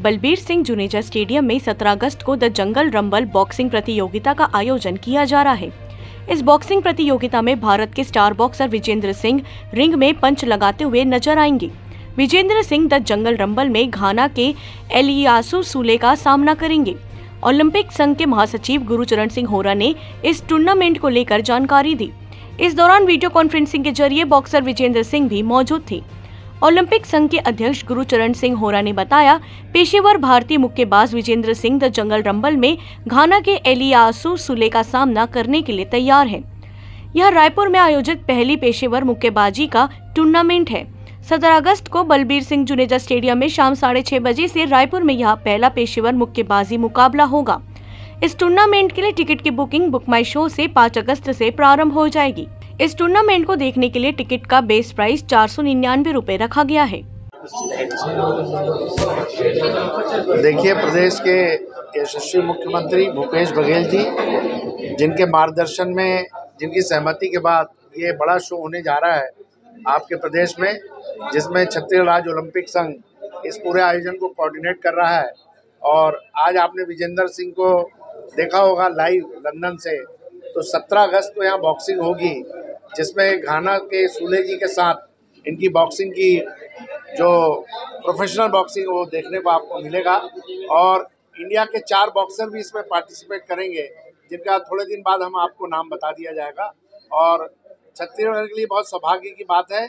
Balbir Singh Juneja stadium में 17 अगस्त को the jungle rumble boxing प्रतियोगिता का आयोजन किया जा रहा है। इस बॉक्सिंग प्रतियोगिता में भारत के star boxer Vijendra Singh ring में पंच लगाते हुए नजर आएंगे। Vijendra Singh the jungle rumble में घाना के एलियासु सूले का सामना करेंगे। ओलंपिक संघ के महासचिव गुरुचरण सिंह होरा ने इस टूर्नामेंट को लेकर जानकारी दी। इस दौरान वीडियो कॉन्फ्रेंसिंग के जरिए बॉक्सर विजेंद्र सिंह भी मौजूद थे। ओलंपिक संघ के अध्यक्ष गुरुचरण सिंह होरा ने बताया, पेशेवर भारतीय मुक्केबाज Vijendra Singh the jungle rumble में घाना के एलियासु सूले का सामना करने के लिए तैयार है। यह रायपुर में आयोजित पहली पेशेवर मुक्केबाजी का टूर्नामेंट है। 17 अगस्त को बलबीर सिंह जुनेजा स्टेडियम में शाम 6:30 बजे से रायपुर में यह पहला पेशेवर मुक्केबाजी मुकाबला होगा। इस टूर्नामेंट के लिए टिकट की बुकिंग बुक माई शो से 5 अगस्त से प्रारंभ हो जाएगी। इस टूर्नामेंट को देखने के लिए टिकट का बेस प्राइस 499 रुपए रखा गया है। देखिए, प्रदेश के यशस्वी मुख्यमंत्री भूपेश बघेल जी, जिनके मार्गदर्शन में, जिनकी सहमति के बाद ये बड़ा शो होने जा रहा है आपके प्रदेश में, जिसमें छत्तीसगढ़ राज्य ओलंपिक संघ इस पूरे आयोजन को कोऑर्डिनेट कर रहा है। और आज आपने विजेंद्र सिंह को देखा होगा लाइव लंदन से। तो 17 अगस्त को यहाँ बॉक्सिंग होगी, जिसमें घाना के सूले जी के साथ इनकी बॉक्सिंग की जो प्रोफेशनल बॉक्सिंग वो देखने को आपको मिलेगा। और इंडिया के 4 बॉक्सर भी इसमें पार्टिसिपेट करेंगे, जिनका थोड़े दिन बाद हम आपको नाम बता दिया जाएगा। और छत्तीसगढ़ के लिए बहुत सौभाग्य की बात है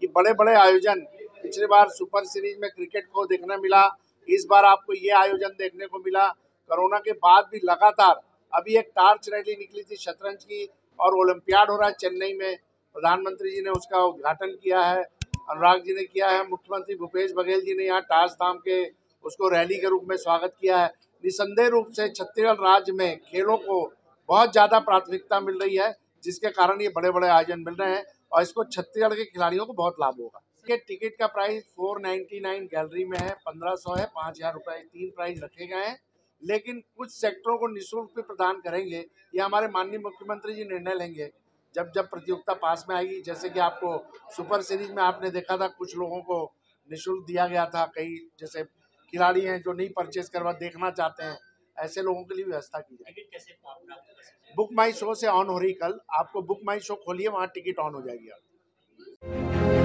कि बड़े बड़े आयोजन, पिछली बार सुपर सीरीज में क्रिकेट को देखने मिला, इस बार आपको ये आयोजन देखने को मिला। कोरोना के बाद भी लगातार अभी एक टार्च रैली निकली थी शतरंज की, और ओलंपियाड हो रहा है चेन्नई में। प्रधानमंत्री जी ने उसका उद्घाटन किया है, अनुराग जी ने किया है, मुख्यमंत्री भूपेश बघेल जी ने यहाँ टार्च थाम के उसको रैली के रूप में स्वागत किया है। निसंदेह रूप से छत्तीसगढ़ राज्य में खेलों को बहुत ज़्यादा प्राथमिकता मिल रही है, जिसके कारण ये बड़े बड़े आयोजन मिल रहे हैं और इसको छत्तीसगढ़ के खिलाड़ियों को बहुत लाभ होगा। इसके टिकट का प्राइस 499 गैलरी में है, 1500 है, 5000 रुपये 3 प्राइस रखे गए हैं। लेकिन कुछ सेक्टरों को निःशुल्क भी प्रदान करेंगे, ये हमारे माननीय मुख्यमंत्री जी निर्णय लेंगे जब प्रतियोगिता पास में आएगी। जैसे कि आपको सुपर सीरीज में आपने देखा था, कुछ लोगों को निःशुल्क दिया गया था। कई जैसे खिलाड़ी हैं जो नहीं परचेज करवा देखना चाहते हैं, ऐसे लोगों के लिए व्यवस्था की जाएगी। बुक माई शो से ऑन हो रही, कल आपको बुक माई शो खोलिए, वहाँ टिकट ऑन हो जाएगी।